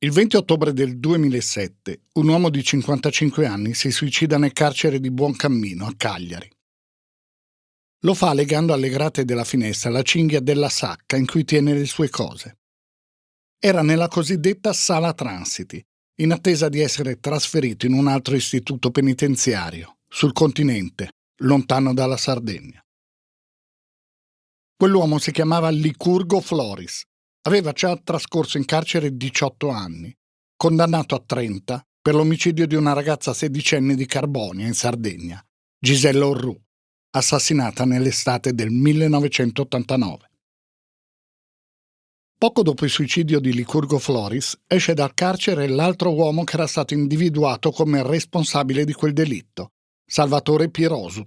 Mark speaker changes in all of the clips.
Speaker 1: Il 20 ottobre del 2007 un uomo di 55 anni si suicida nel carcere di Buoncammino a Cagliari. Lo fa legando alle grate della finestra la cinghia della sacca in cui tiene le sue cose. Era nella cosiddetta sala transiti, in attesa di essere trasferito in un altro istituto penitenziario, sul continente, lontano dalla Sardegna. Quell'uomo si chiamava Licurgo Floris. Aveva già trascorso in carcere 18 anni, condannato a 30 per l'omicidio di una ragazza sedicenne di Carbonia, in Sardegna, Gisella Orrù, assassinata nell'estate del 1989. Poco dopo il suicidio di Licurgo Floris, esce dal carcere l'altro uomo che era stato individuato come responsabile di quel delitto, Salvatore Pirosu.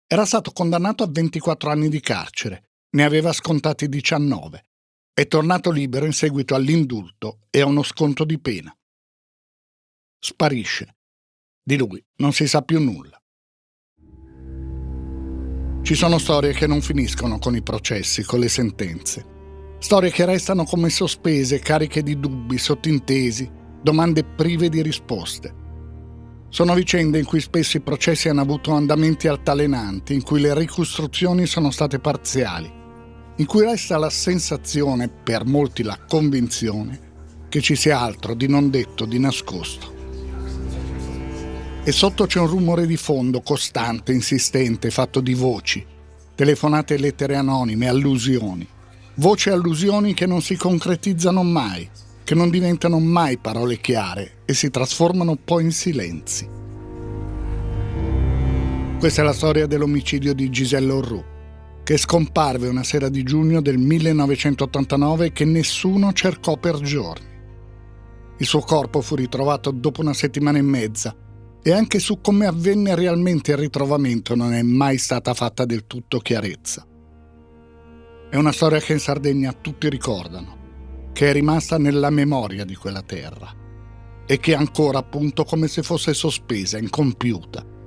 Speaker 1: Era stato condannato a 24 anni di carcere, ne aveva scontati 19. È tornato libero in seguito all'indulto e a uno sconto di pena. Sparisce. Di lui non si sa più nulla. Ci sono storie che non finiscono con i processi, con le sentenze. Storie che restano come sospese, cariche di dubbi, sottintesi, domande prive di risposte. Sono vicende in cui spesso i processi hanno avuto andamenti altalenanti, in cui le ricostruzioni sono state parziali, in cui resta la sensazione, per molti la convinzione, che ci sia altro di non detto, di nascosto. E sotto c'è un rumore di fondo costante, insistente, fatto di voci, telefonate e lettere anonime, allusioni. Voci e allusioni che non si concretizzano mai, che non diventano mai parole chiare e si trasformano poi in silenzi. Questa è la storia dell'omicidio di Gisella Orrù, che scomparve una sera di giugno del 1989 e che nessuno cercò per giorni. Il suo corpo fu ritrovato dopo una settimana e mezza e anche su come avvenne realmente il ritrovamento non è mai stata fatta del tutto chiarezza. È una storia che in Sardegna tutti ricordano, che è rimasta nella memoria di quella terra e che è ancora appunto come se fosse sospesa, incompiuta.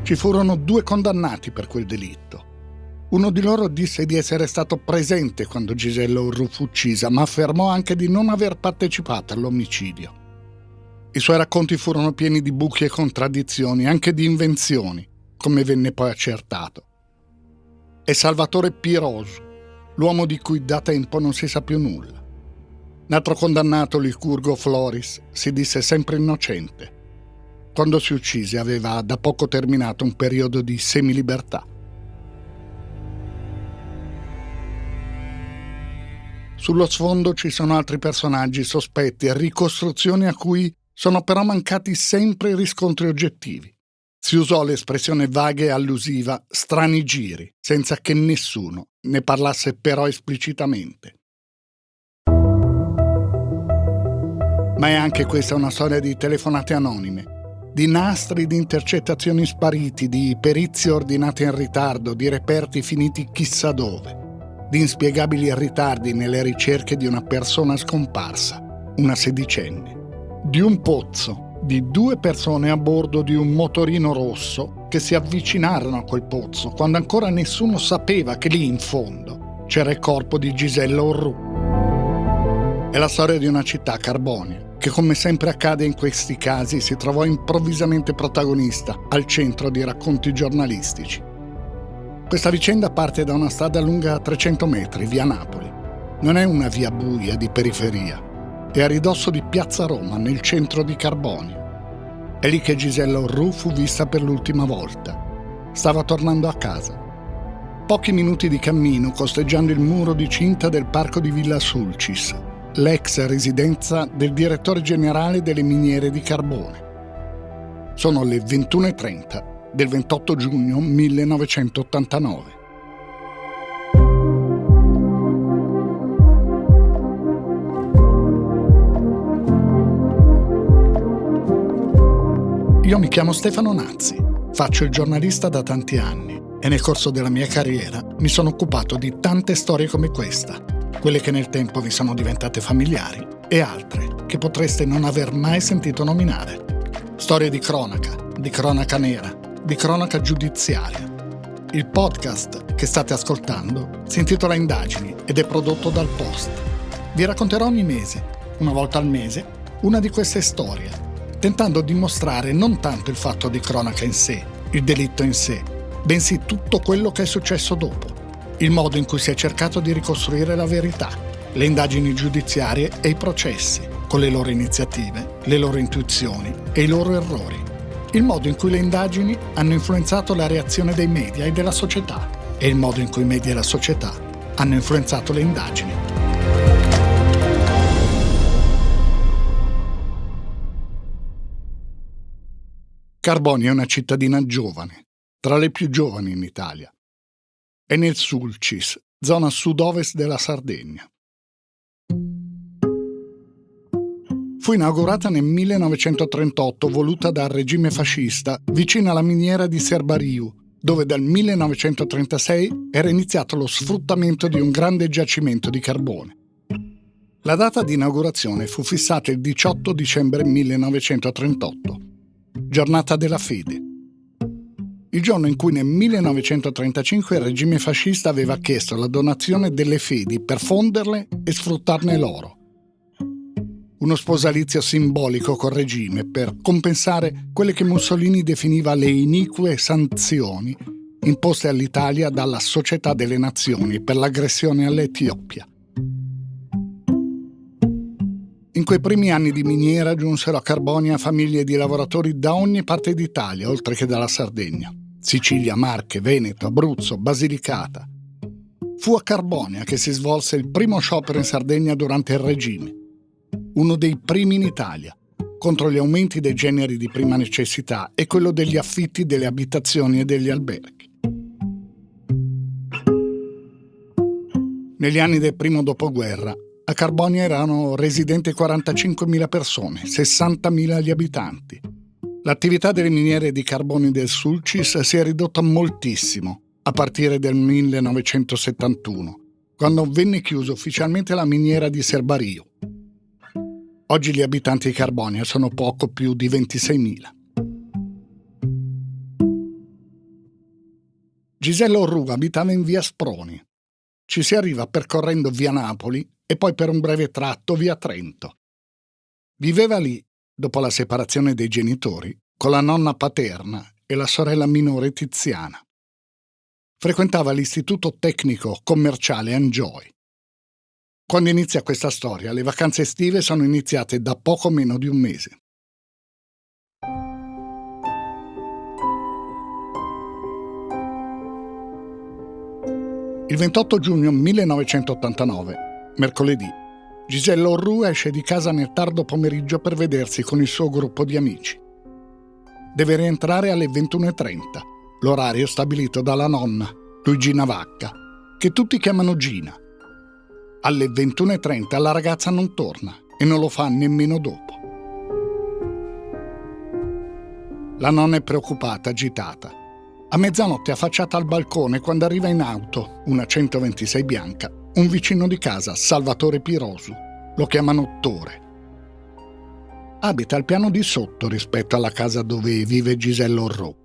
Speaker 1: Ci furono 2 condannati per quel delitto. Uno di loro disse di essere stato presente quando Gisella Orrù fu uccisa, ma affermò anche di non aver partecipato all'omicidio. I suoi racconti furono pieni di buchi e contraddizioni, anche di invenzioni, come venne poi accertato. È Salvatore Pirosu, l'uomo di cui da tempo non si sa più nulla. L'altro condannato, Licurgo Floris, si disse sempre innocente. Quando si uccise aveva da poco terminato un periodo di semilibertà. Sullo sfondo ci sono altri personaggi sospetti e ricostruzioni a cui sono però mancati sempre i riscontri oggettivi. Si usò l'espressione vaga e allusiva strani giri, senza che nessuno ne parlasse però esplicitamente. Ma è anche questa una storia di telefonate anonime, di nastri di intercettazioni spariti, di perizie ordinate in ritardo, di reperti finiti chissà dove, di inspiegabili ritardi nelle ricerche di una persona scomparsa, una sedicenne, di un pozzo, di 2 persone a bordo di un motorino rosso che si avvicinarono a quel pozzo quando ancora nessuno sapeva che lì in fondo c'era il corpo di Gisella Orrù. È la storia di una città, Carbonia, che come sempre accade in questi casi si trovò improvvisamente protagonista, al centro di racconti giornalistici. Questa vicenda parte da una strada lunga 300 metri, via Napoli. Non è una via buia di periferia, è a ridosso di Piazza Roma, nel centro di Carbonia. È lì che Gisella Orrù fu vista per l'ultima volta. Stava tornando a casa. Pochi minuti di cammino costeggiando il muro di cinta del parco di Villa Sulcis, l'ex residenza del direttore generale delle miniere di carbone. Sono le 21:30 del 28 giugno 1989. Io mi chiamo Stefano Nazzi, faccio il giornalista da tanti anni e nel corso della mia carriera mi sono occupato di tante storie come questa, quelle che nel tempo vi sono diventate familiari e altre che potreste non aver mai sentito nominare. Storie di cronaca nera, di cronaca giudiziaria. Il podcast che state ascoltando si intitola Indagini ed è prodotto dal Post. Vi racconterò ogni mese, una volta al mese, una di queste storie, tentando di mostrare non tanto il fatto di cronaca in sé, il delitto in sé, bensì tutto quello che è successo dopo, il modo in cui si è cercato di ricostruire la verità, le indagini giudiziarie e i processi, con le loro iniziative, le loro intuizioni e i loro errori, il modo in cui le indagini hanno influenzato la reazione dei media e della società e il modo in cui i media e la società hanno influenzato le indagini. Carboni è una cittadina giovane, tra le più giovani in Italia. È nel Sulcis, zona sud-ovest della Sardegna. Fu inaugurata nel 1938, voluta dal regime fascista, vicino alla miniera di Serbariu, dove dal 1936 era iniziato lo sfruttamento di un grande giacimento di carbone. La data di inaugurazione fu fissata il 18 dicembre 1938, giornata della fede. Il giorno in cui nel 1935 il regime fascista aveva chiesto la donazione delle fedi per fonderle e sfruttarne l'oro. Uno sposalizio simbolico col regime per compensare quelle che Mussolini definiva le inique sanzioni imposte all'Italia dalla Società delle Nazioni per l'aggressione all'Etiopia. In quei primi anni di miniera giunsero a Carbonia famiglie di lavoratori da ogni parte d'Italia, oltre che dalla Sardegna. Sicilia, Marche, Veneto, Abruzzo, Basilicata. Fu a Carbonia che si svolse il primo sciopero in Sardegna durante il regime, uno dei primi in Italia, contro gli aumenti dei generi di prima necessità e quello degli affitti delle abitazioni e degli alberghi. Negli anni del primo dopoguerra, a Carbonia erano residenti 45.000 persone, 60.000 gli abitanti. L'attività delle miniere di carbone del Sulcis si è ridotta moltissimo a partire del 1971, quando venne chiusa ufficialmente la miniera di Serbariu. Oggi gli abitanti di Carbonia sono poco più di 26.000. Gisella Orru abitava in via Sproni. Ci si arriva percorrendo via Napoli e poi per un breve tratto via Trento. Viveva lì, dopo la separazione dei genitori, con la nonna paterna e la sorella minore Tiziana. Frequentava l'istituto tecnico commerciale Enjoy. Quando inizia questa storia, le vacanze estive sono iniziate da poco meno di un mese. Il 28 giugno 1989, mercoledì, Gisella Orru esce di casa nel tardo pomeriggio per vedersi con il suo gruppo di amici. Deve rientrare alle 21:30, l'orario stabilito dalla nonna, Luigina Vacca, che tutti chiamano Gina. Alle 21:30 la ragazza non torna e non lo fa nemmeno dopo. La nonna è preoccupata, agitata. A mezzanotte affacciata al balcone quando arriva in auto, una 126 bianca, un vicino di casa, Salvatore Pirosu. Lo chiamano Tore. Abita al piano di sotto rispetto alla casa dove vive Gisella Orru.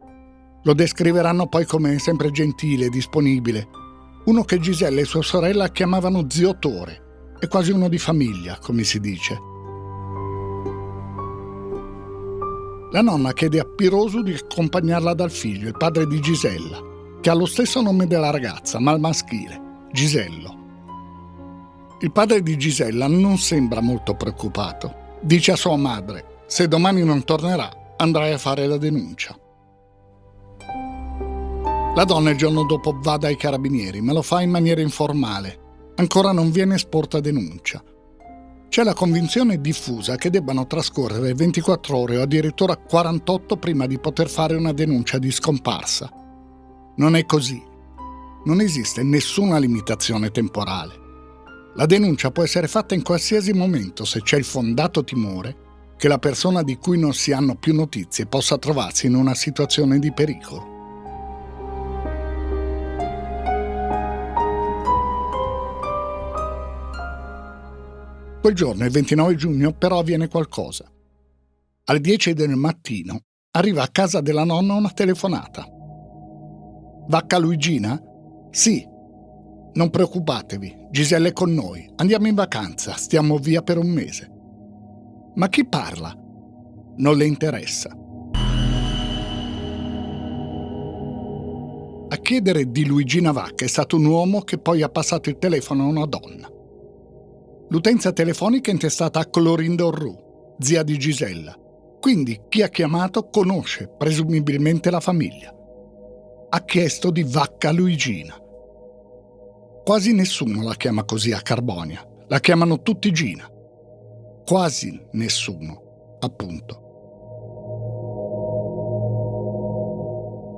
Speaker 1: Lo descriveranno poi come sempre gentile e disponibile. Uno che Gisella e sua sorella chiamavano zio Tore. È quasi uno di famiglia, come si dice. La nonna chiede a Pirosu di accompagnarla dal figlio, il padre di Gisella, che ha lo stesso nome della ragazza, ma al maschile, Gisello. Il padre di Gisella non sembra molto preoccupato. Dice a sua madre: se domani non tornerà, andrai a fare la denuncia. La donna il giorno dopo va dai carabinieri, ma lo fa in maniera informale. Ancora non viene esporta denuncia. C'è la convinzione diffusa che debbano trascorrere 24 ore o addirittura 48 prima di poter fare una denuncia di scomparsa. Non è così. Non esiste nessuna limitazione temporale. La denuncia può essere fatta in qualsiasi momento se c'è il fondato timore che la persona di cui non si hanno più notizie possa trovarsi in una situazione di pericolo. Quel giorno, il 29 giugno, però avviene qualcosa. Alle 10 del mattino arriva a casa della nonna una telefonata. Vacca Luigina? Sì. Non preoccupatevi, Gisella è con noi, andiamo in vacanza, stiamo via per un mese. Ma chi parla? Non le interessa. A chiedere di Luigina Vacca è stato un uomo che poi ha passato il telefono a una donna. L'utenza telefonica è intestata a Clorinda Orrù, zia di Gisella. Quindi chi ha chiamato conosce presumibilmente la famiglia. Ha chiesto di Vacca Luigina. Quasi nessuno la chiama così a Carbonia. La chiamano tutti Gina. Quasi nessuno, appunto.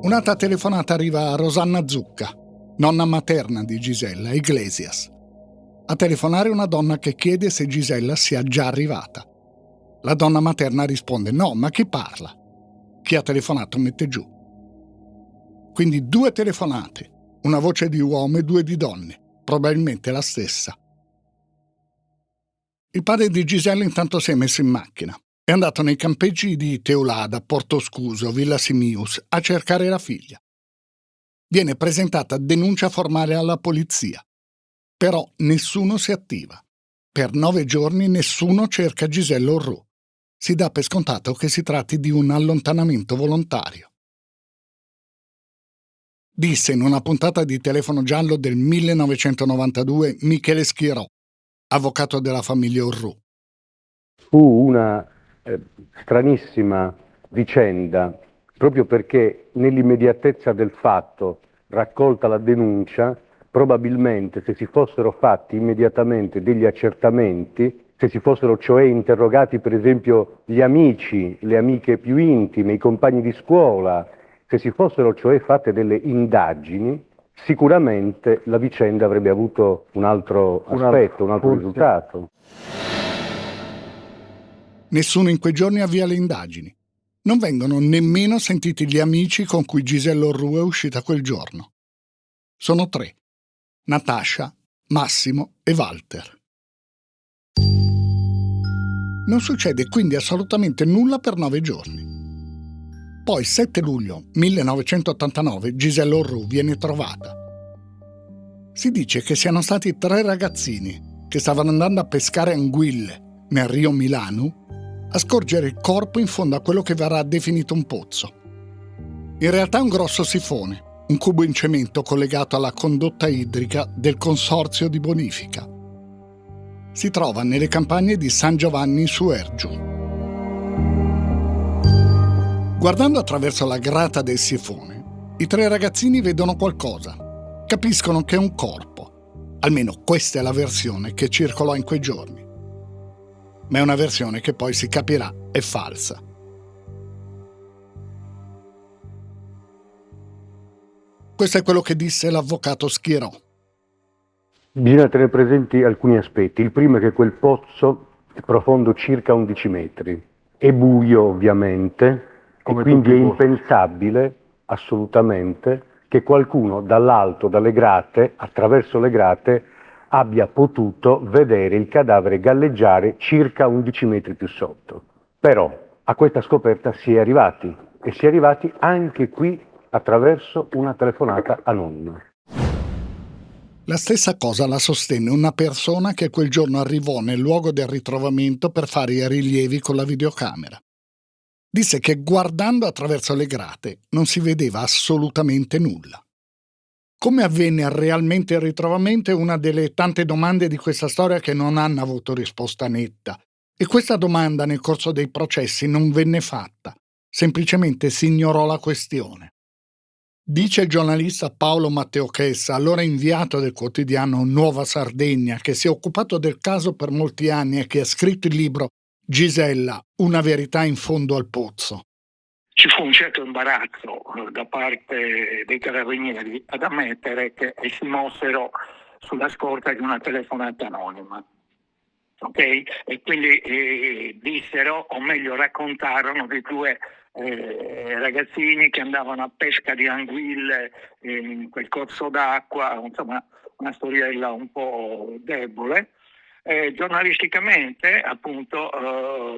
Speaker 1: Un'altra telefonata arriva a Rosanna Zucca, nonna materna di Gisella, Iglesias. A telefonare una donna che chiede se Gisella sia già arrivata. La donna materna risponde: no, ma chi parla? Chi ha telefonato mette giù. Quindi 2 telefonate, una voce di uomo e 2 di donne, probabilmente la stessa. Il padre di Gisella intanto si è messo in macchina. È andato nei campeggi di Teulada, Portoscuso, Villa Simius a cercare la figlia. Viene presentata denuncia formale alla polizia. Però nessuno si attiva. Per 9 giorni nessuno cerca Gisella Orrù. Si dà per scontato che si tratti di un allontanamento volontario. Disse in una puntata di Telefono Giallo del 1992 Michele Schirò, avvocato della famiglia Orrù.
Speaker 2: Fu una stranissima vicenda, proprio perché nell'immediatezza del fatto, raccolta la denuncia, probabilmente se si fossero fatti immediatamente degli accertamenti, se si fossero cioè interrogati per esempio gli amici, le amiche più intime, i compagni di scuola, se si fossero cioè fatte delle indagini, sicuramente la vicenda avrebbe avuto un altro aspetto, un altro risultato.
Speaker 1: Nessuno in quei giorni avvia le indagini. Non vengono nemmeno sentiti gli amici con cui Gisella Orrù è uscita quel giorno. Sono 3: Natascia, Massimo e Walter. Non succede quindi assolutamente nulla per 9 giorni. Poi 7 luglio 1989 Gisella Orrù viene trovata. Si dice che siano stati 3 ragazzini che stavano andando a pescare anguille nel Rio Milano a scorgere il corpo in fondo a quello che verrà definito un pozzo. In realtà è un grosso sifone, un cubo in cemento collegato alla condotta idrica del Consorzio di Bonifica. Si trova nelle campagne di San Giovanni su Ergiu. Guardando attraverso la grata del sifone, i 3 ragazzini vedono qualcosa. Capiscono che è un corpo. Almeno questa è la versione che circolò in quei giorni. Ma è una versione che poi si capirà è falsa. Questo è quello che disse l'avvocato Schirò.
Speaker 2: Bisogna tenere presenti alcuni aspetti. Il primo è che quel pozzo è profondo circa 11 metri, è buio ovviamente, e quindi è impensabile assolutamente che qualcuno dall'alto, dalle grate, attraverso le grate, abbia potuto vedere il cadavere galleggiare circa 11 metri più sotto. Però a questa scoperta si è arrivati, e si è arrivati anche qui attraverso una telefonata anonima.
Speaker 1: La stessa cosa la sostenne una persona che quel giorno arrivò nel luogo del ritrovamento per fare i rilievi con la videocamera. Disse che guardando attraverso le grate non si vedeva assolutamente nulla. Come avvenne realmente il ritrovamento è una delle tante domande di questa storia che non hanno avuto risposta netta. E questa domanda nel corso dei processi non venne fatta, semplicemente si ignorò la questione. Dice il giornalista Paolo Matteo Chessa, allora inviato del quotidiano Nuova Sardegna, che si è occupato del caso per molti anni e che ha scritto il libro Gisella, una verità in fondo al pozzo.
Speaker 3: Ci fu un certo imbarazzo da parte dei carabinieri ad ammettere che si mossero sulla scorta di una telefonata anonima. Ok? E quindi dissero, o meglio raccontarono, di 2 ragazzini che andavano a pesca di anguille in quel corso d'acqua, insomma una storiella un po' debole. Giornalisticamente, appunto,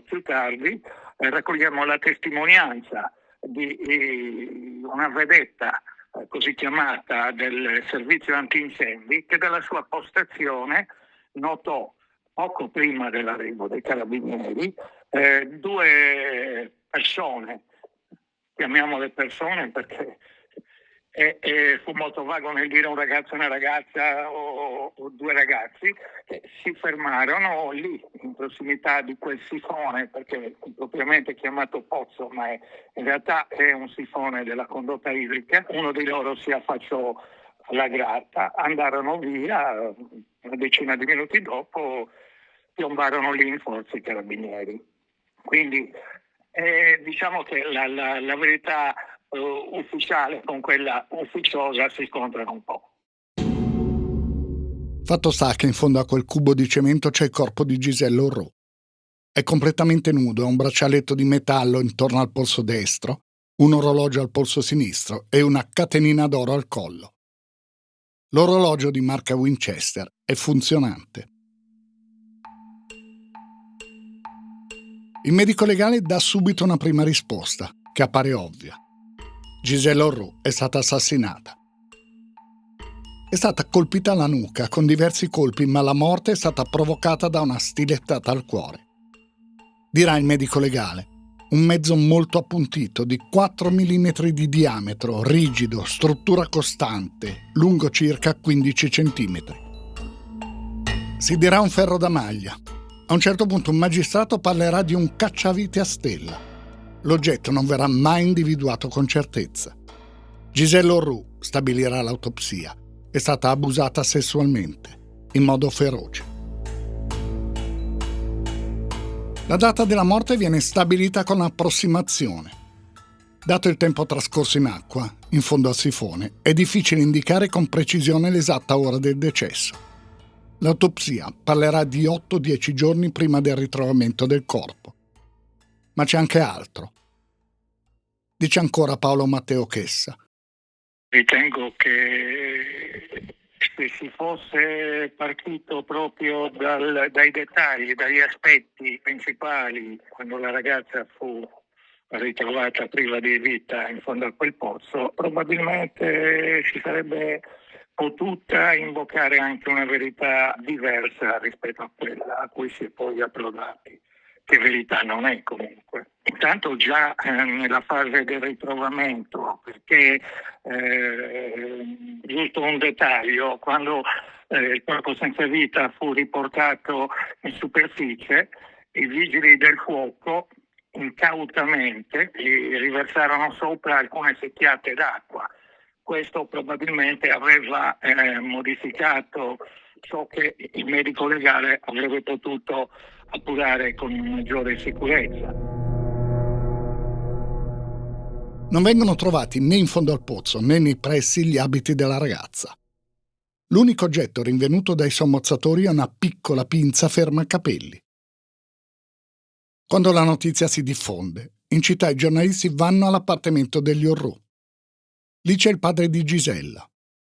Speaker 3: più tardi raccogliamo la testimonianza di una vedetta così chiamata del servizio antincendi, che dalla sua postazione notò poco prima dell'arrivo dei carabinieri due persone, chiamiamole persone perché fu molto vago nel dire un ragazzo e una ragazza o due ragazzi, che si fermarono lì in prossimità di quel sifone, perché è propriamente chiamato pozzo, ma in realtà è un sifone della condotta idrica. Uno di loro si affacciò alla gratta, andarono via, una decina di minuti dopo piombarono lì in forza i carabinieri. Quindi diciamo che la verità ufficiale con quella ufficiosa si scontrano un po'.
Speaker 1: Fatto sta che in fondo a quel cubo di cemento c'è il corpo di Giselle Aurou. È completamente nudo, ha un braccialetto di metallo intorno al polso destro, un orologio al polso sinistro e una catenina d'oro al collo. L'orologio di marca Winchester è funzionante. Il medico legale dà subito una prima risposta, che appare ovvia. Giselle Aurou è stata assassinata. È stata colpita alla nuca con diversi colpi, ma la morte è stata provocata da una stilettata al cuore. Dirà il medico legale, un mezzo molto appuntito di 4 mm di diametro, rigido, struttura costante, lungo circa 15 cm. Si dirà un ferro da maglia. A un certo punto un magistrato parlerà di un cacciavite a stella. L'oggetto non verrà mai individuato con certezza. Giselle Aurou, stabilirà l'autopsia, è stata abusata sessualmente, in modo feroce. La data della morte viene stabilita con approssimazione. Dato il tempo trascorso in acqua, in fondo al sifone, è difficile indicare con precisione l'esatta ora del decesso. L'autopsia parlerà di 8-10 giorni prima del ritrovamento del corpo. Ma c'è anche altro. Dice ancora Paolo Matteo Chessa.
Speaker 3: Ritengo che se si fosse partito proprio dai dettagli, dagli aspetti principali, quando la ragazza fu ritrovata priva di vita in fondo a quel pozzo, probabilmente si sarebbe potuta invocare anche una verità diversa rispetto a quella a cui si è poi approdati, che verità non è comunque. Intanto già nella fase del ritrovamento, perché giusto un dettaglio, quando il corpo senza vita fu riportato in superficie, i vigili del fuoco incautamente gli riversarono sopra alcune secchiate d'acqua. Questo probabilmente aveva modificato ciò che il medico legale avrebbe potuto appurare con maggiore sicurezza.
Speaker 1: Non vengono trovati né in fondo al pozzo né nei pressi gli abiti della ragazza. L'unico oggetto rinvenuto dai sommozzatori è una piccola pinza fermacapelli. Quando la notizia si diffonde, in città i giornalisti vanno all'appartamento degli Aurou. Lì c'è il padre di Gisella.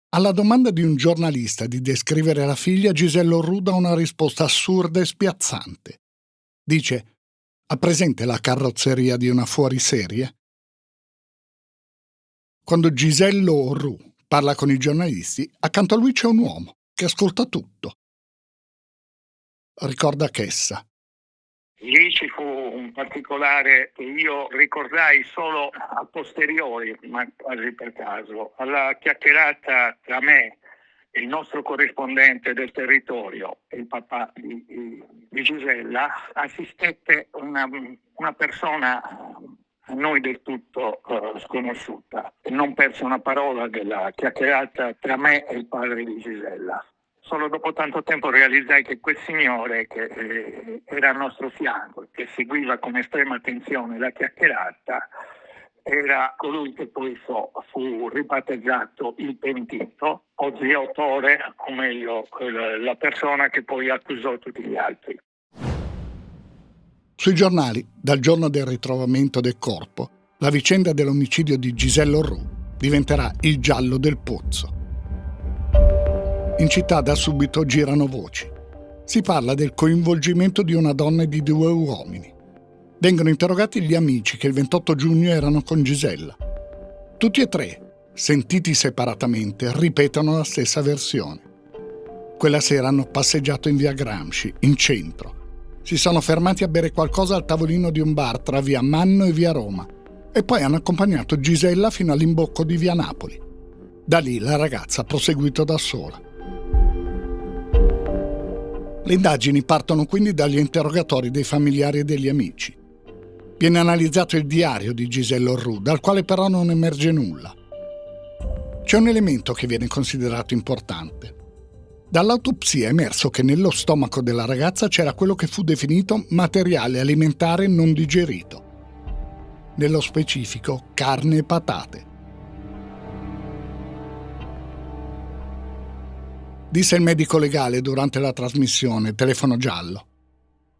Speaker 1: Alla domanda di un giornalista di descrivere la figlia, Giselle Aurou dà una risposta assurda e spiazzante. Dice: ha presente la carrozzeria di una fuoriserie? Quando Giselle Aurou parla con i giornalisti, accanto a lui c'è un uomo che ascolta tutto. Ricorda Chessa.
Speaker 3: Lì ci fu un particolare che io ricordai solo a posteriori, ma quasi per caso. Alla chiacchierata tra me e il nostro corrispondente del territorio e il papà di Gisella assistette una persona a noi del tutto sconosciuta. Non perse una parola della chiacchierata tra me e il padre di Gisella. Solo dopo tanto tempo realizzai che quel signore che era al nostro fianco, che seguiva con estrema attenzione la chiacchierata, era colui che poi fu ribattezzato il pentito, o zio autore, o meglio la persona che poi accusò tutti gli altri.
Speaker 1: Sui giornali, dal giorno del ritrovamento del corpo, la vicenda dell'omicidio di Giselle Aurou diventerà il giallo del pozzo. In città da subito girano voci. Si parla del coinvolgimento di una donna e di 2 uomini. Vengono interrogati gli amici che il 28 giugno erano con Gisella. Tutti e 3 sentiti separatamente, ripetono la stessa versione. Quella sera hanno passeggiato in via Gramsci, in centro. Si sono fermati a bere qualcosa al tavolino di un bar tra via Manno e via Roma e poi hanno accompagnato Gisella fino all'imbocco di via Napoli. Da lì la ragazza ha proseguito da sola. Le indagini partono quindi dagli interrogatori dei familiari e degli amici. Viene analizzato il diario di Gisella Orrù, dal quale però non emerge nulla. C'è un elemento che viene considerato importante. Dall'autopsia è emerso che nello stomaco della ragazza c'era quello che fu definito materiale alimentare non digerito. Nello specifico, carne e patate. Disse il medico legale durante la trasmissione Telefono Giallo.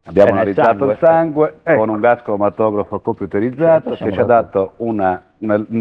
Speaker 4: Abbiamo analizzato il sangue con un gas cromatografo computerizzato che ci ha dato un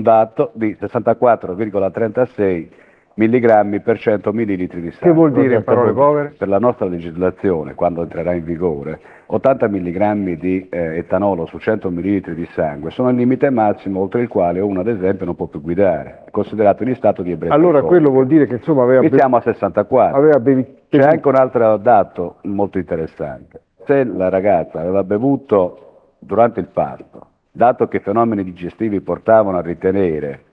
Speaker 4: dato di 64,36 milligrammi per 100 millilitri di sangue.
Speaker 2: Che vuol dire, in parole povere?
Speaker 4: Per la nostra legislazione, quando entrerà in vigore, 80 milligrammi di etanolo su 100 millilitri di sangue sono il limite massimo oltre il quale uno, ad esempio, non può più guidare, è considerato in stato di ebbrezza.
Speaker 2: Allora quello vuol dire che insomma aveva
Speaker 4: siamo a 64. C'è anche un altro dato molto interessante. Se la ragazza aveva bevuto durante il parto, dato che i fenomeni digestivi portavano a ritenere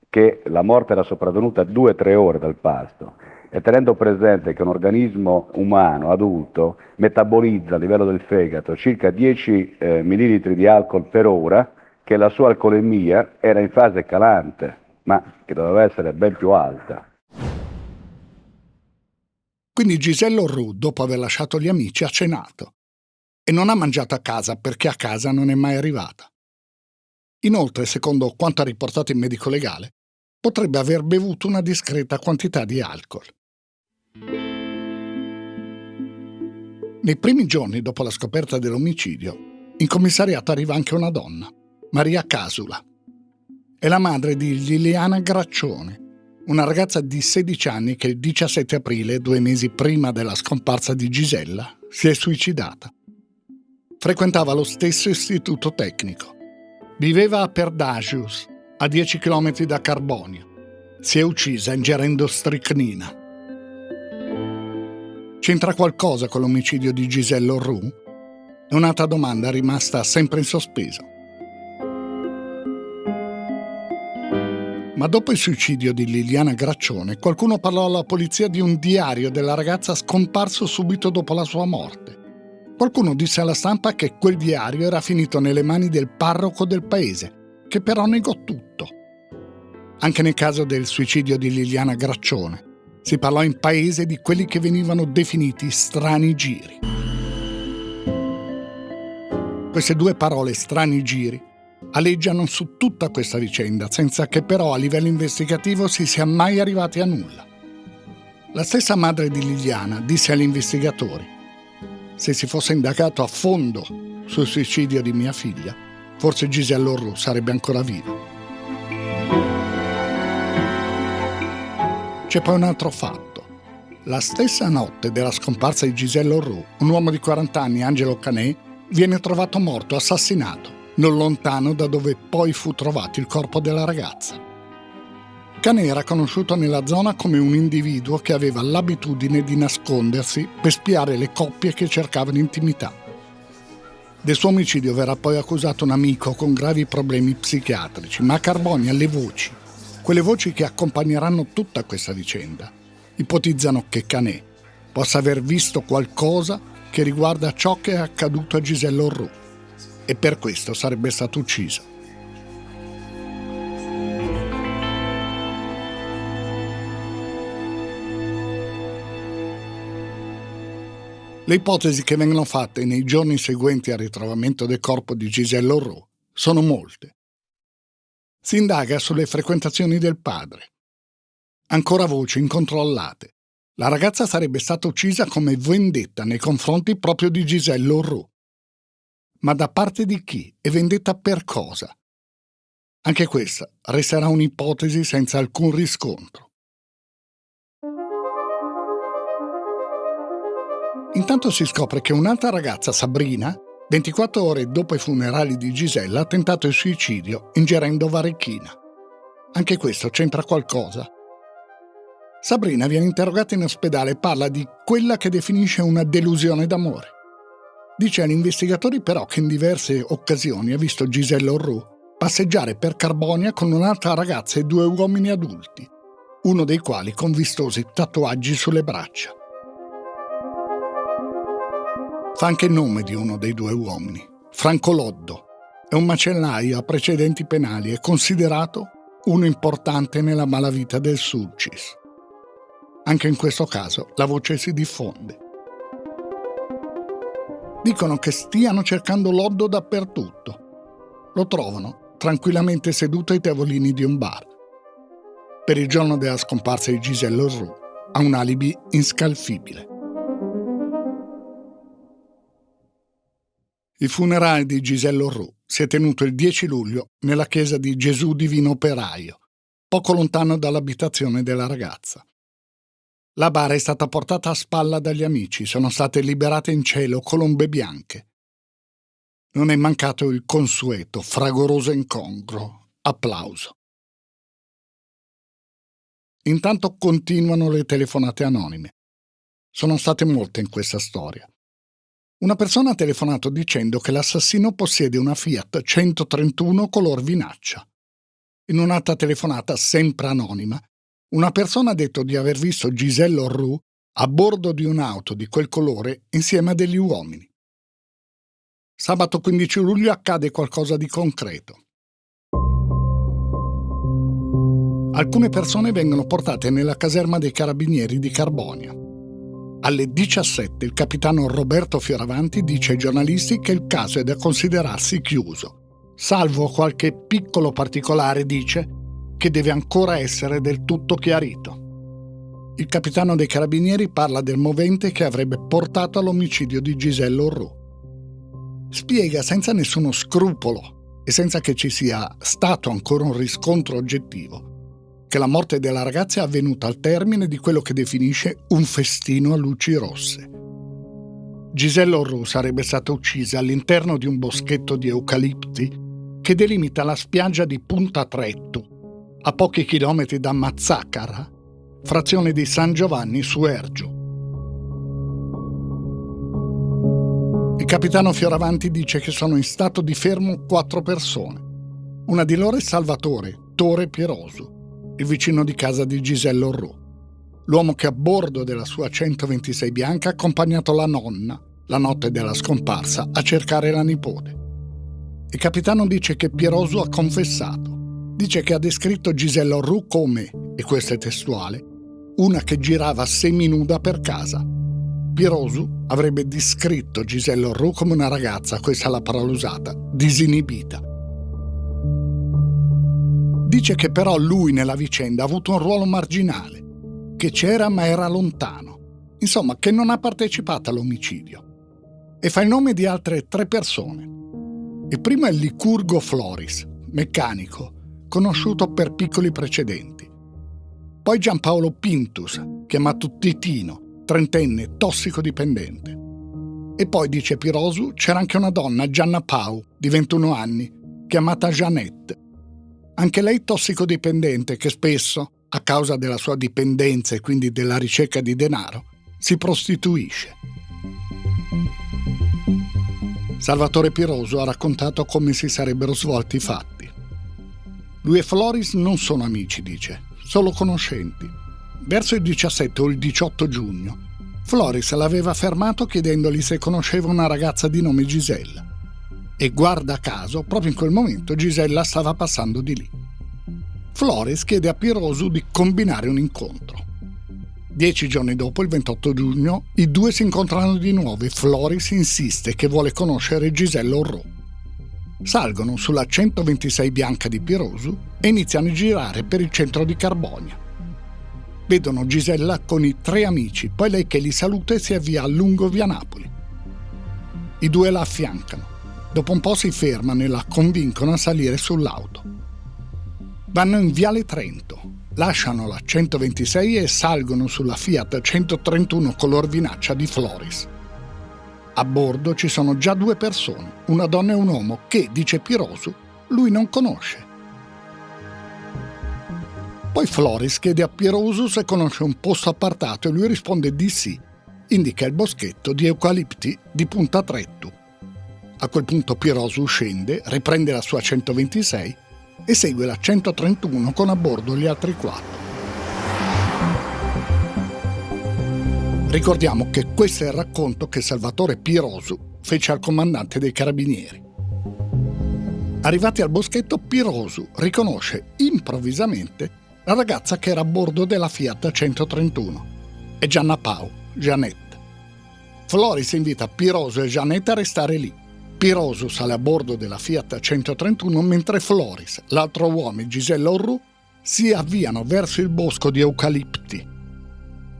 Speaker 4: che la morte era sopravvenuta 2-3 ore dal parto, e tenendo presente che un organismo umano adulto metabolizza a livello del fegato circa 10 millilitri di alcol per ora, che la sua alcolemia era in fase calante, ma che doveva essere ben più alta.
Speaker 1: Quindi Gisella Orrù, dopo aver lasciato gli amici, ha cenato e non ha mangiato a casa perché a casa non è mai arrivata. Inoltre, secondo quanto ha riportato il medico legale, potrebbe aver bevuto una discreta quantità di alcol. Nei primi giorni dopo la scoperta dell'omicidio, in commissariato arriva anche una donna, Maria Casula. È la madre di Liliana Graccione, una ragazza di 16 anni che il 17 aprile, 2 mesi prima della scomparsa di Gisella, si è suicidata. Frequentava lo stesso istituto tecnico. Viveva a Perdagius, a 10 km da Carbonio. Si è uccisa ingerendo stricnina. C'entra qualcosa con l'omicidio di Gisella Orrù? È un'altra domanda rimasta sempre in sospeso. Ma dopo il suicidio di Liliana Graccione, qualcuno parlò alla polizia di un diario della ragazza scomparso subito dopo la sua morte. Qualcuno disse alla stampa che quel diario era finito nelle mani del parroco del paese, che però negò tutto. Anche nel caso del suicidio di Liliana Graccione, si parlò in paese di quelli che venivano definiti strani giri. Queste due parole, strani giri, aleggiano su tutta questa vicenda, senza che però a livello investigativo si sia mai arrivati a nulla. La stessa madre di Liliana disse agli investigatori: se si fosse indagato a fondo sul suicidio di mia figlia, forse Gisella Orrù sarebbe ancora viva. C'è poi un altro fatto. La stessa notte della scomparsa di Gisella Orrù, un uomo di 40 anni, Angelo Canè, viene trovato morto, assassinato, non lontano da dove poi fu trovato il corpo della ragazza. Canè era conosciuto nella zona come un individuo che aveva l'abitudine di nascondersi per spiare le coppie che cercavano intimità. Del suo omicidio verrà poi accusato un amico con gravi problemi psichiatrici, ma a Carboni alle voci, quelle voci che accompagneranno tutta questa vicenda, ipotizzano che Canè possa aver visto qualcosa che riguarda ciò che è accaduto a Gisella Orrù e per questo sarebbe stato ucciso. Le ipotesi che vengono fatte nei giorni seguenti al ritrovamento del corpo di Gisella Orrù sono molte. Si indaga sulle frequentazioni del padre. Ancora voci incontrollate. La ragazza sarebbe stata uccisa come vendetta nei confronti proprio di Gisella Orrù. Ma da parte di chi e vendetta per cosa? Anche questa resterà un'ipotesi senza alcun riscontro. Intanto si scopre che un'altra ragazza, Sabrina, 24 ore dopo i funerali di Gisella, ha tentato il suicidio ingerendo varechina. Anche questo c'entra qualcosa? Sabrina viene interrogata in ospedale e parla di quella che definisce una delusione d'amore. Dice agli investigatori però che in diverse occasioni ha visto Giselle Orru passeggiare per Carbonia con un'altra ragazza e 2 uomini adulti, uno dei quali con vistosi tatuaggi sulle braccia. Fa anche il nome di uno dei 2 uomini, Franco Loddo. È un macellaio a precedenti penali e considerato uno importante nella malavita del Sulcis. Anche in questo caso la voce si diffonde. Dicono che stiano cercando Loddo dappertutto. Lo trovano tranquillamente seduto ai tavolini di un bar. Per il giorno della scomparsa di Giselle Orru ha un alibi inscalfibile. Il funerale di Giselle Orru si è tenuto il 10 luglio nella chiesa di Gesù Divino Operaio, poco lontano dall'abitazione della ragazza. La bara è stata portata a spalla dagli amici, sono state liberate in cielo colombe bianche. Non è mancato il consueto, fragoroso e incongruo applauso. Intanto continuano le telefonate anonime. Sono state molte in questa storia. Una persona ha telefonato dicendo che l'assassino possiede una Fiat 131 color vinaccia. In un'altra telefonata, sempre anonima, una persona ha detto di aver visto Giselle Orru a bordo di un'auto di quel colore insieme a degli uomini. Sabato 15 luglio accade qualcosa di concreto. Alcune persone vengono portate nella caserma dei carabinieri di Carbonia. Alle 17 il capitano Roberto Fioravanti dice ai giornalisti che il caso è da considerarsi chiuso, salvo qualche piccolo particolare, dice, che deve ancora essere del tutto chiarito. Il capitano dei carabinieri parla del movente che avrebbe portato all'omicidio di Giselle Orru. Spiega senza nessuno scrupolo e senza che ci sia stato ancora un riscontro oggettivo che la morte della ragazza è avvenuta al termine di quello che definisce un festino a luci rosse. Giselle Orru sarebbe stata uccisa all'interno di un boschetto di eucalipti che delimita la spiaggia di Punta Trettu, a pochi chilometri da Mazzacara, frazione di San Giovanni su Ergio. Il capitano Fioravanti dice che sono in stato di fermo 4 persone. Una di loro è Salvatore Tore Pierosu, il vicino di casa di Giselle Orru, l'uomo che a bordo della sua 126 bianca ha accompagnato la nonna, la notte della scomparsa, a cercare la nipote. Il capitano dice che Pierosu ha confessato. Dice che ha descritto Giselle Orru come, e questo è testuale, una che girava seminuda per casa. Pierosu avrebbe descritto Giselle Orru come una ragazza, questa è la parola usata, disinibita. Dice che però lui nella vicenda ha avuto un ruolo marginale, che c'era ma era lontano, insomma che non ha partecipato all'omicidio. E fa il nome di altre 3 persone. Il primo è Licurgo Floris, meccanico, conosciuto per piccoli precedenti. Poi Giampaolo Pintus, chiamato Titino, 30enne, tossicodipendente. E poi, dice Pierosu, c'era anche una donna, Gianna Pau, di 21 anni, chiamata Jeannette. Anche lei tossicodipendente che spesso, a causa della sua dipendenza e quindi della ricerca di denaro, si prostituisce. Salvatore Pierosu ha raccontato come si sarebbero svolti i fatti. Lui e Floris non sono amici, dice, solo conoscenti. Verso il 17 o il 18 giugno, Floris l'aveva fermato chiedendogli se conosceva una ragazza di nome Gisella. E guarda caso, proprio in quel momento Gisella stava passando di lì. Floris chiede a Pierosu di combinare un incontro. 10 giorni dopo, il 28 giugno, i due si incontrano di nuovo e Floris insiste che vuole conoscere Giselle Orru. Salgono sulla 126 bianca di Pierosu e iniziano a girare per il centro di Carbonia. Vedono Gisella con i 3 amici, poi lei che li saluta e si avvia a lungo via Napoli. I due la affiancano. Dopo un po' si fermano e la convincono a salire sull'auto. Vanno in Viale Trento, lasciano la 126 e salgono sulla Fiat 131 color vinaccia di Floris. A bordo ci sono già 2 persone, una donna e un uomo che, dice Pierosu, lui non conosce. Poi Floris chiede a Pirosu se conosce un posto appartato e lui risponde di sì. Indica il boschetto di eucalipti di Punta Trettu. A quel punto Pirosu scende, riprende la sua 126 e segue la 131 con a bordo gli altri 4. Ricordiamo che questo è il racconto che Salvatore Pirosu fece al comandante dei carabinieri. Arrivati al boschetto, Pirosu riconosce improvvisamente la ragazza che era a bordo della Fiat 131. È Gianna Pau, Jeannette. Floris invita Pirosu e Jeannette a restare lì. Pirosu sale a bordo della Fiat 131 mentre Floris, l'altro uomo e Gisella Orru si avviano verso il bosco di eucalipti.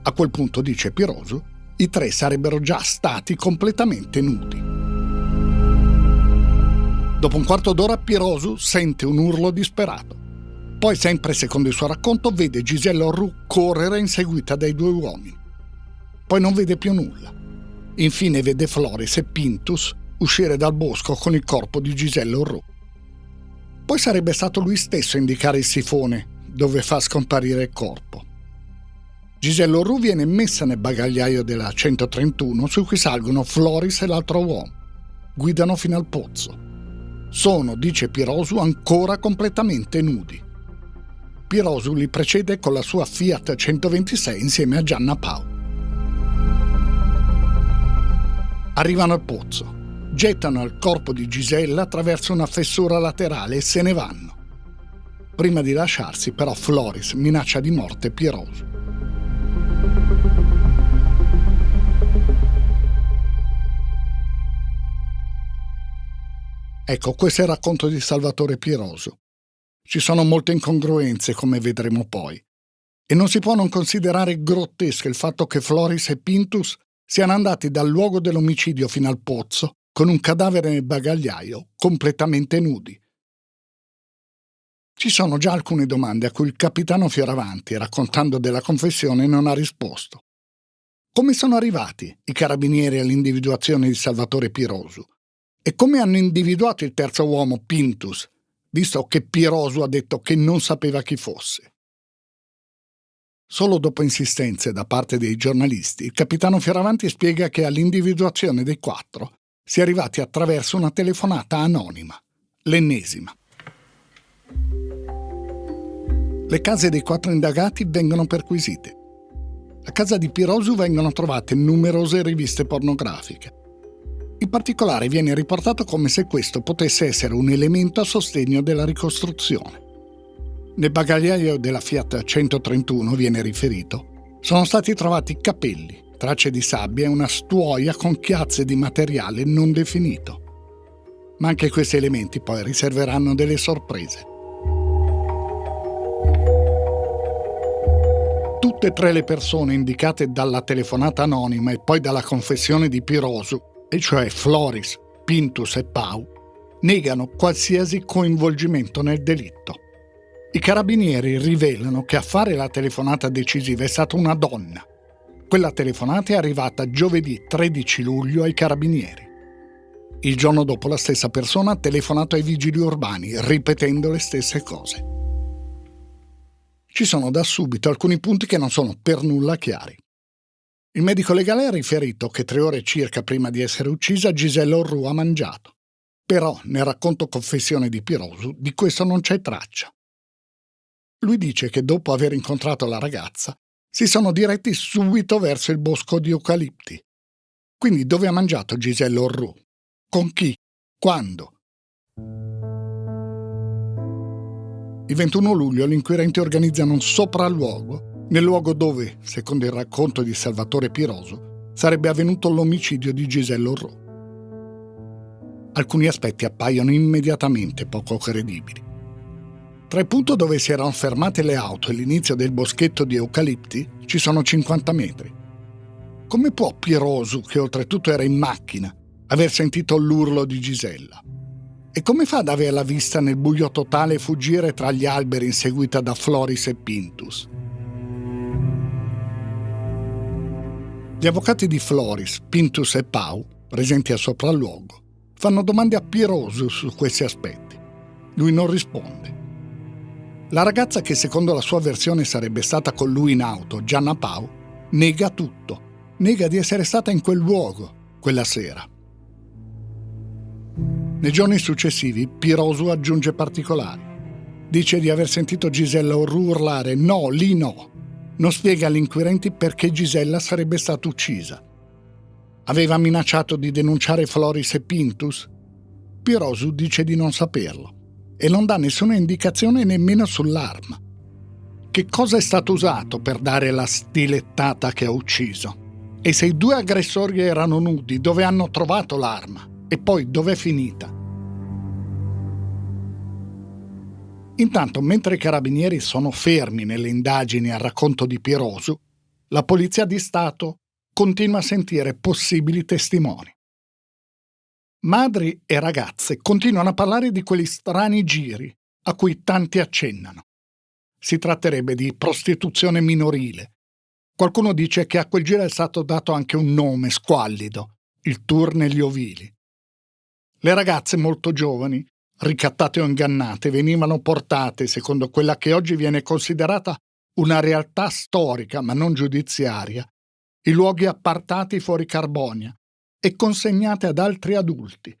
Speaker 1: A quel punto, dice Pirosu, i 3 sarebbero già stati completamente nudi. Dopo un quarto d'ora Pirosu sente un urlo disperato. Poi, sempre secondo il suo racconto, vede Gisella Orru correre inseguita dai 2 uomini. Poi non vede più nulla. Infine vede Floris e Pintus uscire dal bosco con il corpo di Gisella Orru. Poi sarebbe stato lui stesso a indicare il sifone dove fa scomparire il corpo. Gisella Orru viene messa nel bagagliaio della 131 su cui salgono Floris e l'altro uomo. Guidano fino al pozzo. Sono, dice Pirosu, ancora completamente nudi. Pirosu li precede con la sua Fiat 126 insieme a Gianna Pau. Arrivano al pozzo, gettano il corpo di Gisella attraverso una fessura laterale e se ne vanno. Prima di lasciarsi, però, Floris minaccia di morte Pirosu. Ecco, questo è il racconto di Salvatore Pirosu. Ci sono molte incongruenze, come vedremo poi. E non si può non considerare grottesco il fatto che Floris e Pintus siano andati dal luogo dell'omicidio fino al pozzo con un cadavere nel bagagliaio, completamente nudi. Ci sono già alcune domande a cui il capitano Fioravanti, raccontando della confessione, non ha risposto. Come sono arrivati i carabinieri all'individuazione di Salvatore Pirosu? E come hanno individuato il terzo uomo, Pintus, visto che Pirosu ha detto che non sapeva chi fosse? Solo dopo insistenze da parte dei giornalisti, il capitano Fioravanti spiega che all'individuazione dei 4 si è arrivati attraverso una telefonata anonima, l'ennesima. Le case dei 4 indagati vengono perquisite. A casa di Pirosu vengono trovate numerose riviste pornografiche. In particolare viene riportato come se questo potesse essere un elemento a sostegno della ricostruzione. Nel bagagliaio della Fiat 131, viene riferito, sono stati trovati capelli, tracce di sabbia e una stuoia con chiazze di materiale non definito. Ma anche questi elementi poi riserveranno delle sorprese. Tutte e 3 le persone indicate dalla telefonata anonima e poi dalla confessione di Pirosu, e cioè Floris, Pintus e Pau, negano qualsiasi coinvolgimento nel delitto. I carabinieri rivelano che a fare la telefonata decisiva è stata una donna. Quella telefonata è arrivata giovedì 13 luglio ai carabinieri. Il giorno dopo la stessa persona ha telefonato ai vigili urbani, ripetendo le stesse cose. Ci sono da subito alcuni punti che non sono per nulla chiari. Il medico legale ha riferito che 3 ore circa prima di essere uccisa Gisella Orru ha mangiato. Però nel racconto confessione di Pirosu di questo non c'è traccia. Lui dice che dopo aver incontrato la ragazza si sono diretti subito verso il bosco di eucalipti. Quindi dove ha mangiato Gisella Orru? Con chi? Quando? Il 21 luglio gli inquirenti organizzano un sopralluogo nel luogo dove, secondo il racconto di Salvatore Pirosu, sarebbe avvenuto l'omicidio di Gisella Orru. Alcuni aspetti appaiono immediatamente poco credibili. Tra il punto dove si erano fermate le auto e l'inizio del boschetto di eucalipti ci sono 50 metri. Come può Pirosu, che oltretutto era in macchina, aver sentito l'urlo di Gisella? E come fa ad averla vista nel buio totale e fuggire tra gli alberi inseguita da Floris e Pintus? Gli avvocati di Floris, Pintus e Pau, presenti al sopralluogo, fanno domande a Pirosu su questi aspetti. Lui non risponde. La ragazza che secondo la sua versione sarebbe stata con lui in auto, Gianna Pau, nega tutto. Nega di essere stata in quel luogo quella sera. Nei giorni successivi Pirosu aggiunge particolari. Dice di aver sentito Gisella Orru urlare «No, lì no!». Non spiega agli inquirenti perché Gisella sarebbe stata uccisa. Aveva minacciato di denunciare Floris e Pintus? Pirosu dice di non saperlo e non dà nessuna indicazione nemmeno sull'arma. Che cosa è stato usato per dare la stilettata che ha ucciso? E se i due aggressori erano nudi, dove hanno trovato l'arma? E poi dov'è finita? Intanto, mentre i carabinieri sono fermi nelle indagini al racconto di Pirosu, la Polizia di Stato continua a sentire possibili testimoni. Madri e ragazze continuano a parlare di quegli strani giri a cui tanti accennano. Si tratterebbe di prostituzione minorile. Qualcuno dice che a quel giro è stato dato anche un nome squallido, il tour negli ovili. Le ragazze molto giovani, ricattate o ingannate, venivano portate, secondo quella che oggi viene considerata una realtà storica ma non giudiziaria, in luoghi appartati fuori Carbonia e consegnate ad altri adulti.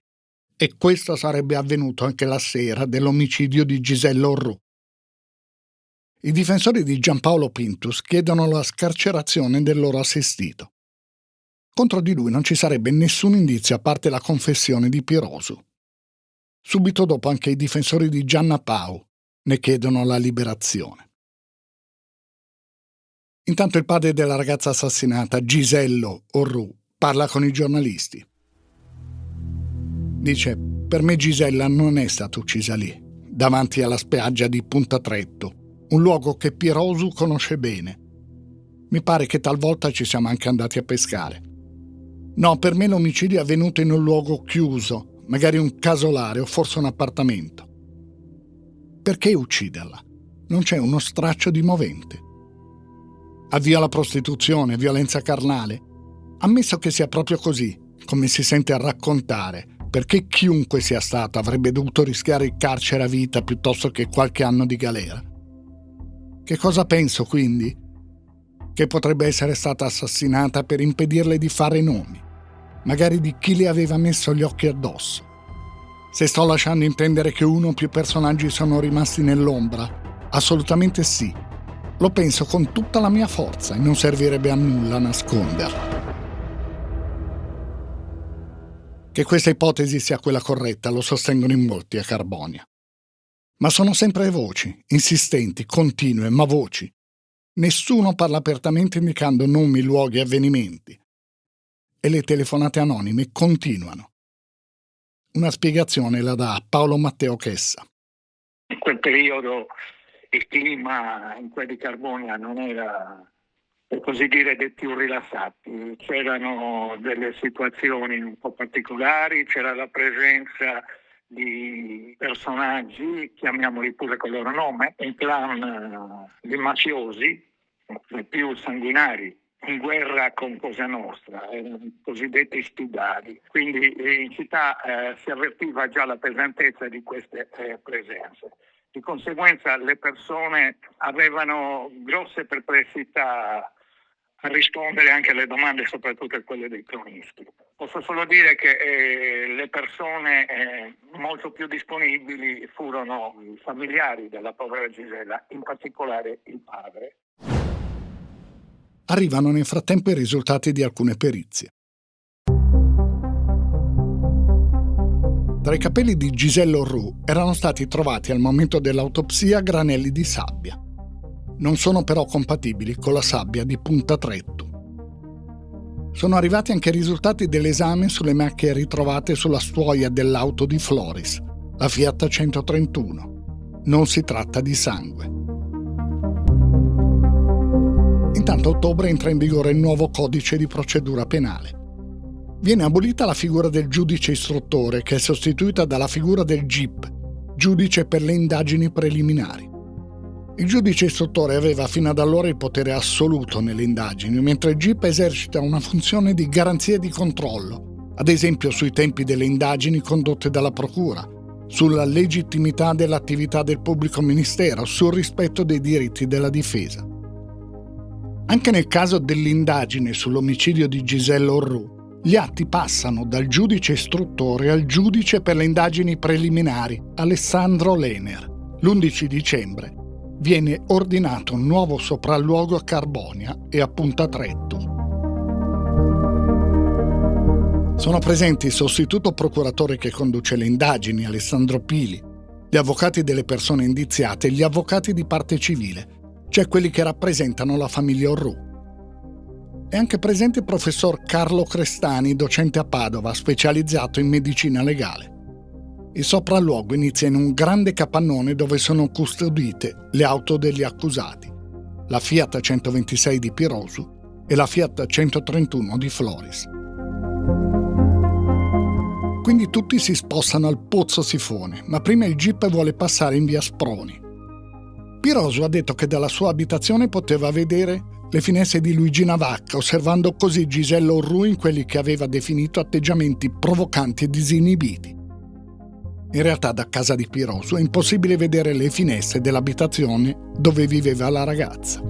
Speaker 1: E questo sarebbe avvenuto anche la sera dell'omicidio di Gisella Orru. I difensori di Giampaolo Pintus chiedono la scarcerazione del loro assistito. Contro di lui non ci sarebbe nessun indizio a parte la confessione di Pirosu. Subito dopo anche i difensori di Gianna Pau ne chiedono la liberazione. Intanto il padre della ragazza assassinata, Gisello Orru, parla con i giornalisti. Dice: per me Gisella non è stata uccisa lì, davanti alla spiaggia di Punta Tretto, un luogo che Pirosu conosce bene. Mi pare che talvolta ci siamo anche andati a pescare. No, per me l'omicidio è avvenuto in un luogo chiuso, magari un casolare o forse un appartamento. Perché ucciderla? Non c'è uno straccio di movente. Avvio alla prostituzione, violenza carnale. Ammesso che sia proprio così, come si sente a raccontare, perché chiunque sia stato avrebbe dovuto rischiare il carcere a vita piuttosto che qualche anno di galera. Che cosa penso, quindi? Che potrebbe essere stata assassinata per impedirle di fare nomi, magari di chi le aveva messo gli occhi addosso. Se sto lasciando intendere che uno o più personaggi sono rimasti nell'ombra, assolutamente sì. Lo penso con tutta la mia forza e non servirebbe a nulla nasconderlo. Che questa ipotesi sia quella corretta lo sostengono in molti a Carbonia. Ma sono sempre voci, insistenti, continue, ma voci. Nessuno parla apertamente indicando nomi, luoghi e avvenimenti. E le telefonate anonime continuano. Una spiegazione la dà Paolo Matteo Chessa.
Speaker 3: In quel periodo il clima in quel di Carbonia non era, per così dire, dei più rilassati. C'erano delle situazioni un po' particolari, c'era la presenza di personaggi, chiamiamoli pure con il loro nome, un clan di mafiosi, i più sanguinari, in guerra con Cosa Nostra, i cosiddetti stidali. Quindi in città si avvertiva già la pesantezza di queste presenze. Di conseguenza le persone avevano grosse perplessità a rispondere anche alle domande, soprattutto a quelle dei cronisti. Posso solo dire che le persone molto più disponibili furono i familiari della povera Gisella, in particolare il padre.
Speaker 1: Arrivano nel frattempo i risultati di alcune perizie. Tra i capelli di Gisella Orru erano stati trovati al momento dell'autopsia granelli di sabbia. Non sono però compatibili con la sabbia di Punta Tretto. Sono arrivati anche i risultati dell'esame sulle macchie ritrovate sulla stuoia dell'auto di Floris, la Fiat 131. Non si tratta di sangue. Intanto a ottobre entra in vigore il nuovo codice di procedura penale. Viene abolita la figura del giudice istruttore, che è sostituita dalla figura del GIP, giudice per le indagini preliminari. Il giudice istruttore aveva fino ad allora il potere assoluto nelle indagini, mentre il GIP esercita una funzione di garanzia e di controllo, ad esempio sui tempi delle indagini condotte dalla procura, sulla legittimità dell'attività del pubblico ministero, sul rispetto dei diritti della difesa. Anche nel caso dell'indagine sull'omicidio di Gisella Orrù, gli atti passano dal giudice istruttore al giudice per le indagini preliminari, Alessandro Lener. L'11 dicembre viene ordinato un nuovo sopralluogo a Carbonia e a Punta Tretto. Sono presenti il sostituto procuratore che conduce le indagini, Alessandro Pili, gli avvocati delle persone indiziate e gli avvocati di parte civile, cioè quelli che rappresentano la famiglia Orrù. È anche presente il professor Carlo Crestani, docente a Padova, specializzato in medicina legale. Il sopralluogo inizia in un grande capannone dove sono custodite le auto degli accusati, la Fiat 126 di Pirosu e la Fiat 131 di Floris. Quindi tutti si spostano al Pozzo Sifone, ma prima il jeep vuole passare in via Sproni. Pirosu ha detto che dalla sua abitazione poteva vedere le finestre di Luigina Vacca, osservando così Gisella Orrù in quelli che aveva definito atteggiamenti provocanti e disinibiti. In realtà da casa di Pirosu è impossibile vedere le finestre dell'abitazione dove viveva la ragazza.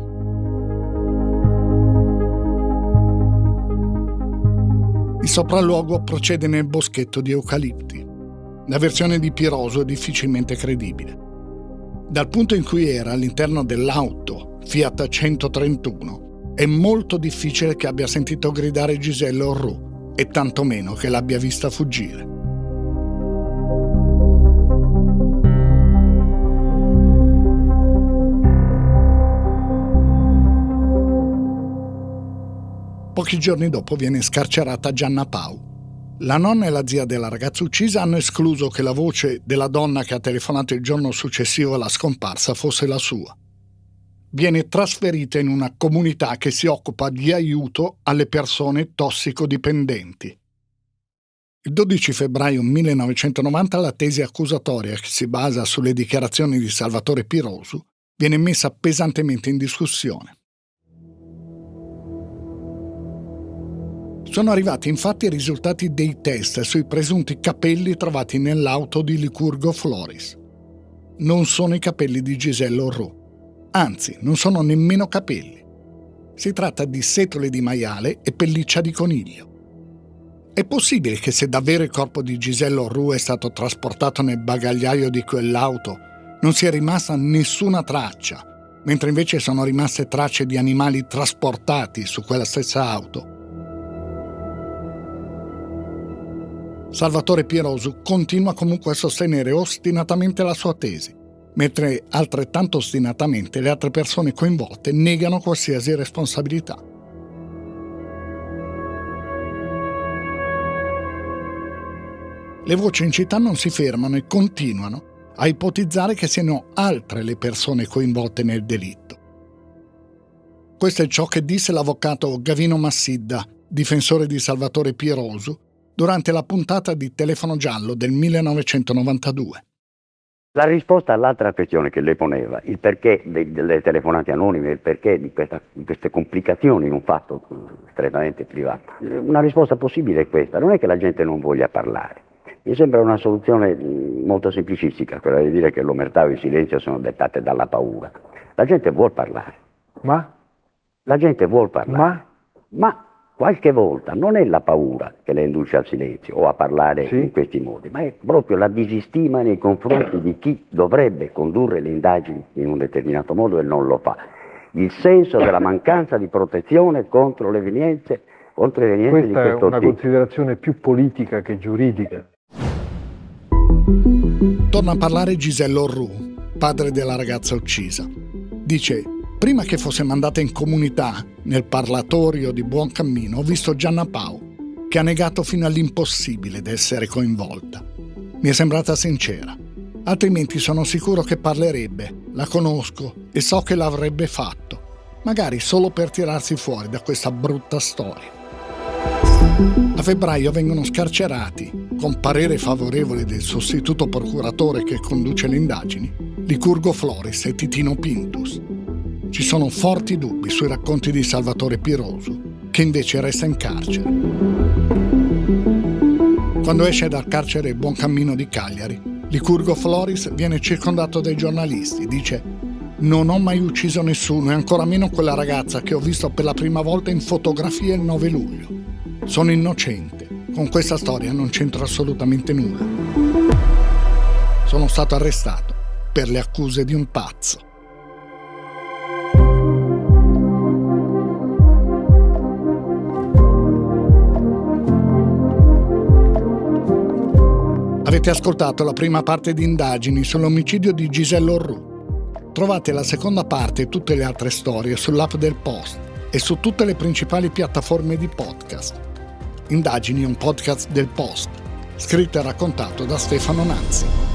Speaker 1: Il sopralluogo procede nel boschetto di eucalipti. La versione di Pirosu è difficilmente credibile. Dal punto in cui era all'interno dell'auto Fiat 131 è molto difficile che abbia sentito gridare Gisella Orrù e tantomeno che l'abbia vista fuggire. Pochi giorni dopo viene scarcerata Gianna Pau. La nonna e la zia della ragazza uccisa hanno escluso che la voce della donna che ha telefonato il giorno successivo alla scomparsa fosse la sua. Viene trasferita in una comunità che si occupa di aiuto alle persone tossicodipendenti. Il 12 febbraio 1990 la tesi accusatoria, che si basa sulle dichiarazioni di Salvatore Pirosu, viene messa pesantemente in discussione. Sono arrivati infatti i risultati dei test sui presunti capelli trovati nell'auto di Licurgo Floris. Non sono i capelli di Gisella Orrù, anzi non sono nemmeno capelli. Si tratta di setole di maiale e pelliccia di coniglio. È possibile che se davvero il corpo di Gisella Orrù è stato trasportato nel bagagliaio di quell'auto non sia rimasta nessuna traccia, mentre invece sono rimaste tracce di animali trasportati su quella stessa auto? Salvatore Pirosu continua comunque a sostenere ostinatamente la sua tesi, mentre altrettanto ostinatamente le altre persone coinvolte negano qualsiasi responsabilità. Le voci in città non si fermano e continuano a ipotizzare che siano altre le persone coinvolte nel delitto. Questo è ciò che disse l'avvocato Gavino Massidda, difensore di Salvatore Pirosu, durante la puntata di Telefono Giallo del 1992.
Speaker 5: La risposta all'altra questione che lei poneva, il perché delle telefonate anonime, il perché di queste complicazioni in un fatto strettamente privato, una risposta possibile è questa: non è che la gente non voglia parlare. Mi sembra una soluzione molto semplicistica, quella di dire che l'omertà o il silenzio sono dettate dalla paura. La gente vuol parlare.
Speaker 2: Ma?
Speaker 5: La gente vuol parlare. Ma qualche volta non è la paura che le induce al silenzio o a parlare in questi modi, ma è proprio la disistima nei confronti di chi dovrebbe condurre le indagini in un determinato modo e non lo fa. Il senso della mancanza di protezione contro le evenienze di questo tipo.
Speaker 2: Questa è una considerazione più politica che giuridica.
Speaker 1: Torna a parlare Gisella Orrù, padre della ragazza uccisa. Dice: prima che fosse mandata in comunità, nel parlatorio di Buoncammino, ho visto Gianna Pau, che ha negato fino all'impossibile di essere coinvolta. Mi è sembrata sincera. Altrimenti sono sicuro che parlerebbe, la conosco e so che l'avrebbe fatto, magari solo per tirarsi fuori da questa brutta storia. A febbraio vengono scarcerati, con parere favorevole del sostituto procuratore che conduce le indagini, Licurgo Floris e Titino Pintus. Ci sono forti dubbi sui racconti di Salvatore Pirosu, che invece resta in carcere. Quando esce dal carcere Buoncammino di Cagliari, Licurgo Floris viene circondato dai giornalisti, dice: non ho mai ucciso nessuno e ancora meno quella ragazza che ho visto per la prima volta in fotografia il 9 luglio. Sono innocente, con questa storia non c'entra assolutamente nulla. Sono stato arrestato per le accuse di un pazzo. Avete ascoltato la prima parte di Indagini sull'omicidio di Giselle Orrù. Trovate la seconda parte e tutte le altre storie sull'app del Post e su tutte le principali piattaforme di podcast. Indagini è un podcast del Post, scritto e raccontato da Stefano Nazzi.